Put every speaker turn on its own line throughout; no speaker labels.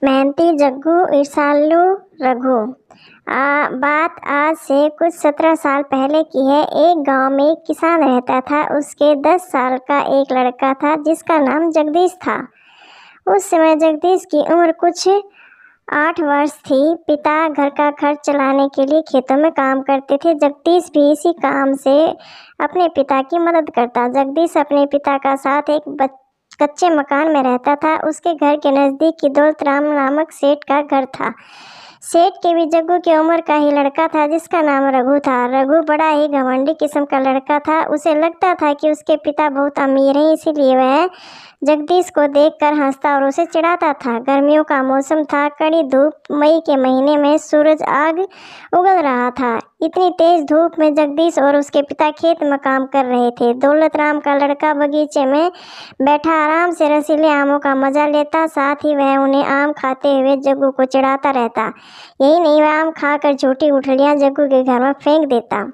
मेहनती जग्गू ईर्ष्यालु रघु। बात आज से कुछ 17 साल पहले की है। एक गांव में एक किसान रहता था। उसके 10 साल का एक लड़का था जिसका नाम जगदीश था। उस समय जगदीश की उम्र कुछ 8 वर्ष थी। पिता घर का खर्च चलाने के लिए खेतों में काम करते थे। जगदीश भी इसी काम से अपने पिता की मदद करता। जगदीश अपने पिता का साथ एक कच्चे मकान में रहता था। उसके घर के नज़दीक की दौलत राम नामक सेठ का घर था। सेठ के भी जग्गू की उम्र का ही लड़का था जिसका नाम रघु था। रघु बड़ा ही घमंडी किस्म का लड़का था। उसे लगता था कि उसके पिता बहुत अमीर हैं, इसीलिए वह जगदीश को देखकर हंसता और उसे चिढ़ाता था। गर्मियों का मौसम था। कड़ी धूप। मई के महीने में सूरज आग उगल रहा था। इतनी तेज धूप में जगदीश और उसके पिता खेत में काम कर रहे थे। दौलत राम का लड़का बगीचे में बैठा आराम से रसीले आमों का मजा लेता। साथ ही वह उन्हें आम खाते हुए जग्गू को चिढ़ाता रहता। यही नहीं, वह आम खाकर झूठी गुठलियाँ जग्गू के घर में फेंक देता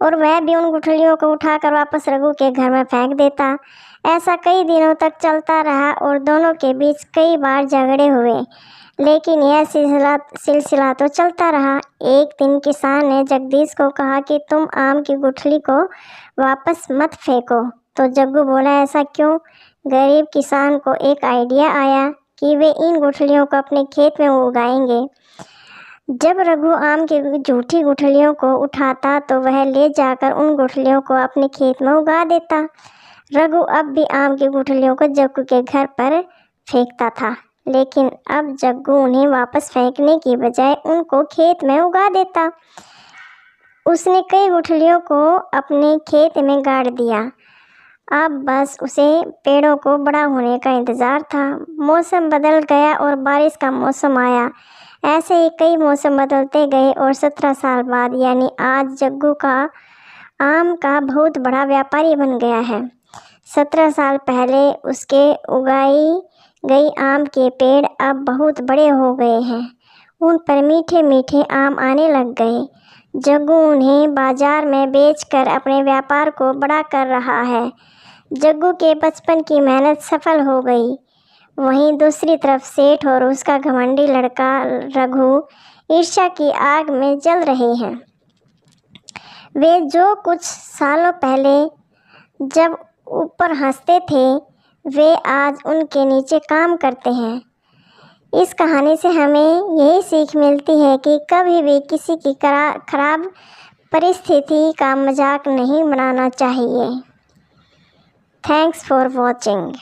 और वह भी उन गुठलियों को उठाकर वापस रघु के घर में फेंक देता। ऐसा कई दिनों तक चलता रहा और दोनों के बीच कई बार झगड़े हुए, लेकिन यह सिलसिला तो चलता रहा। एक दिन किसान ने जगदीश को कहा कि तुम आम की गुठली को वापस मत फेंको। तो जग्गू बोला, ऐसा क्यों? गरीब किसान को एक आइडिया आया कि वे इन गुठलियों को अपने खेत में उगाएंगे। जब रघु आम की झूठी गुठलियों को उठाता तो वह ले जाकर उन गुठलियों को अपने खेत में उगा देता। रघु अब भी आम की गुठलियों को जग्गू के घर पर फेंकता था, लेकिन अब जग्गू उन्हें वापस फेंकने की बजाय उनको खेत में उगा देता। उसने कई गुठलियों को अपने खेत में गाड़ दिया। अब बस उसे पेड़ों को बड़ा होने का इंतज़ार था। मौसम बदल गया और बारिश का मौसम आया। ऐसे ही कई मौसम बदलते गए और 17 साल बाद यानी आज जग्गू का आम का बहुत बड़ा व्यापारी बन गया है। 17 साल पहले उसके उगाई गई आम के पेड़ अब बहुत बड़े हो गए हैं। उन पर मीठे मीठे आम आने लग गए। जग्गू उन्हें बाजार में बेचकर अपने व्यापार को बड़ा कर रहा है। जग्गू के बचपन की मेहनत सफल हो गई। वहीं दूसरी तरफ सेठ और उसका घमंडी लड़का रघु ईर्ष्या की आग में जल रहे हैं। वे जो कुछ सालों पहले जब ऊपर हंसते थे, वे आज उनके नीचे काम करते हैं। इस कहानी से हमें यही सीख मिलती है कि कभी भी किसी की खराब परिस्थिति का मजाक नहीं बनाना चाहिए। Thanks for watching.